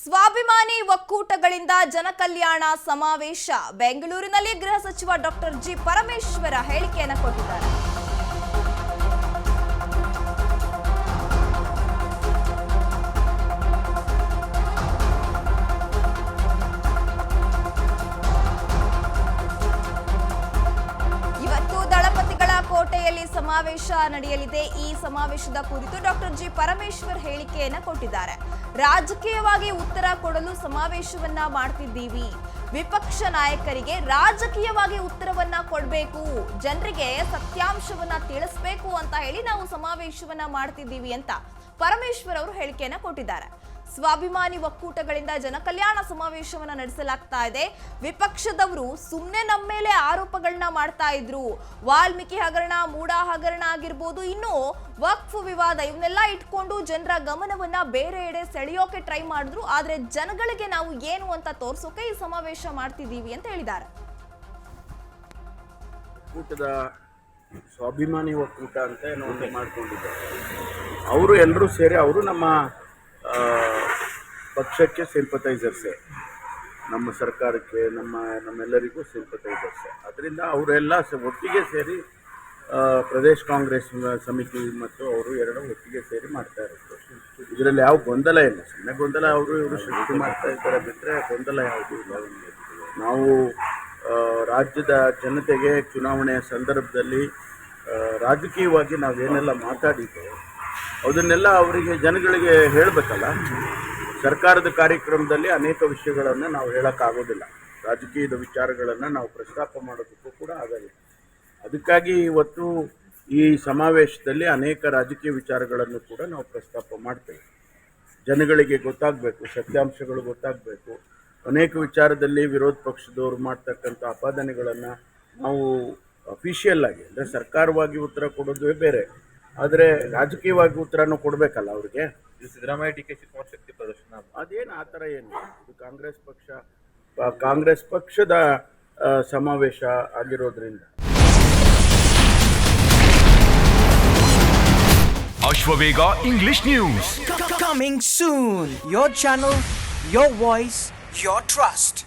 ಸ್ವಾಭಿಮಾನಿ ಒಕ್ಕೂಟಗಳಿಂದ ಜನಕಲ್ಯಾಣ ಸಮಾವೇಶ. ಬೆಂಗಳೂರಿನಲ್ಲಿ ಗೃಹ ಸಚಿವ ಡಾಕ್ಟರ್ ಜಿ ಪರಮೇಶ್ವರ ಹೇಳಿಕೆಯನ್ನು ಕೊಟ್ಟಿದ್ದಾರೆ. ಇವತ್ತು ದಳಪತಿಗಳ ಕೋಟೆಯಲ್ಲಿ ಸಮಾವೇಶ ನಡೆಯಲಿದೆ. ಈ ಸಮಾವೇಶದ ಕುರಿತು ಡಾಕ್ಟರ್ ಜಿ ಪರಮೇಶ್ವರ್ ಹೇಳಿಕೆಯನ್ನು ಕೊಟ್ಟಿದ್ದಾರೆ. ರಾಜಕೀಯವಾಗಿ ಉತ್ತರ ಕೊಡಲು ಸಮಾವೇಶವನ್ನ ಮಾಡ್ತಿದ್ದೀವಿ. ವಿಪಕ್ಷ ನಾಯಕರಿಗೆ ರಾಜಕೀಯವಾಗಿ ಉತ್ತರವನ್ನ ಕೊಡಬೇಕು, ಜನರಿಗೆ ಸತ್ಯಾಂಶವನ್ನ ತಿಳಿಸಬೇಕು ಅಂತ ಹೇಳಿ ನಾವು ಸಮಾವೇಶವನ್ನ ಮಾಡ್ತಿದ್ದೀವಿ ಅಂತ ಪರಮೇಶ್ವರ್ ಅವರು ಹೇಳಿಕೆಯನ್ನ ಕೊಟ್ಟಿದ್ದಾರೆ. ಸ್ವಾಭಿಮಾನಿ ಒಕ್ಕೂಟಗಳಿಂದ ಜನಕಲ್ಯಾಣ ಸಮಾವೇಶವನ್ನ ನಡೆಸಲಾಗ್ತಾ ಇದೆ. ವಿಪಕ್ಷದವರು ಸುಮ್ಮನೆ ನಮ್ಮ ಮೇಲೆ ಆರೋಪಗಳನ್ನ ಮಾಡ್ತಾ ಇದ್ರು. ವಾಲ್ಮೀಕಿ ಹಗರಣ, ಮೂಡಾ ಹಗರಣ ಆಗಿರ್ಬೋದು, ಇನ್ನು ವಕ್ಫ್ ವಿವಾದ, ಇವನ್ನೆಲ್ಲ ಇಟ್ಕೊಂಡು ಜನರ ಗಮನವನ್ನ ಬೇರೆ ಎಡೆ ಸೆಳೆಯೋಕೆ ಟ್ರೈ ಮಾಡಿದ್ರು. ಆದ್ರೆ ಜನಗಳಿಗೆ ನಾವು ಏನು ಅಂತ ತೋರ್ಸೋಕೆ ಈ ಸಮಾವೇಶ ಮಾಡ್ತಿದ್ದೀವಿ ಅಂತ ಹೇಳಿದ್ದಾರೆ. ಒಕ್ಕೂಟದ ಸ್ವಾಭಿಮಾನಿ ಒಕ್ಕೂಟ ಅಂತ ನೋಂದಣಿ ಮಾಡ್ಕೊಂಡಿದ್ದಾರೆ. ಅವರು ಎಲ್ಲರೂ ಸೇರಿ ಅವರು ನಮ್ಮ ಪಕ್ಷಕ್ಕೆ ಸಿಂಪತೈಸರ್ಸೇ, ನಮ್ಮ ಸರ್ಕಾರಕ್ಕೆ, ನಮ್ಮೆಲ್ಲರಿಗೂ ಸಿಂಪತೈಸರ್ಸೇ. ಅದರಿಂದ ಅವರೆಲ್ಲ ಒಟ್ಟಿಗೆ ಸೇರಿ ಪ್ರದೇಶ್ ಕಾಂಗ್ರೆಸ್ ಸಮಿತಿ ಮತ್ತು ಅವರು ಎರಡು ಒಟ್ಟಿಗೆ ಸೇರಿ ಮಾಡ್ತಾ ಇರೋದು. ಇದರಲ್ಲಿ ಯಾವ ಗೊಂದಲ ಇಲ್ಲ. ಸುಮ್ಮನೆ ಗೊಂದಲ ಇವರು ಸೃಷ್ಟಿ ಮಾಡ್ತಾ ಇದ್ದಾರೆ ಬಿಟ್ಟರೆ ಗೊಂದಲ ಯಾವುದೂ ಇಲ್ಲ. ನಾವು ರಾಜ್ಯದ ಜನತೆಗೆ ಚುನಾವಣೆಯ ಸಂದರ್ಭದಲ್ಲಿ ರಾಜಕೀಯವಾಗಿ ನಾವೇನೆಲ್ಲ ಮಾತಾಡಿದ್ದೇವೆ ಅದನ್ನೆಲ್ಲ ಅವರಿಗೆ ಜನಗಳಿಗೆ ಹೇಳಬೇಕಲ್ಲ. ಸರ್ಕಾರದ ಕಾರ್ಯಕ್ರಮದಲ್ಲಿ ಅನೇಕ ವಿಷಯಗಳನ್ನು ನಾವು ಹೇಳೋಕ್ಕಾಗೋದಿಲ್ಲ. ರಾಜಕೀಯದ ವಿಚಾರಗಳನ್ನು ನಾವು ಪ್ರಸ್ತಾಪ ಮಾಡೋದಕ್ಕೂ ಕೂಡ ಆಗಲ್ಲ. ಅದಕ್ಕಾಗಿ ಇವತ್ತು ಈ ಸಮಾವೇಶದಲ್ಲಿ ಅನೇಕ ರಾಜಕೀಯ ವಿಚಾರಗಳನ್ನು ಕೂಡ ನಾವು ಪ್ರಸ್ತಾಪ ಮಾಡ್ತೇವೆ. ಜನಗಳಿಗೆ ಗೊತ್ತಾಗಬೇಕು, ಸತ್ಯಾಂಶಗಳು ಗೊತ್ತಾಗಬೇಕು. ಅನೇಕ ವಿಚಾರದಲ್ಲಿ ವಿರೋಧ ಪಕ್ಷದವರು ಮಾಡ್ತಕ್ಕಂಥ ಆಪಾದನೆಗಳನ್ನು ನಾವು ಅಫಿಷಿಯಲ್ ಆಗಿ, ಅಂದರೆ ಸರ್ಕಾರವಾಗಿ ಉತ್ತರ ಕೊಡೋದೇ ಬೇರೆ, ಆದರೆ ರಾಜಕೀಯವಾಗಿ ಉತ್ತರನೂ ಕೊಡಬೇಕಲ್ಲ ಅವ್ರಿಗೆ. ಸಿದ್ದರಾಮಯ್ಯ ಟೀಕೆ ಶಕ್ತಿ ಪ್ರದರ್ಶನ ಅದೇನು ಆ ಥರ ಏನು, ಇದು ಕಾಂಗ್ರೆಸ್ ಪಕ್ಷದ ಸಮಾವೇಶ ಆಗಿರೋದ್ರಿಂದ. Ashwavega English News coming soon. Your channel, your voice, your trust.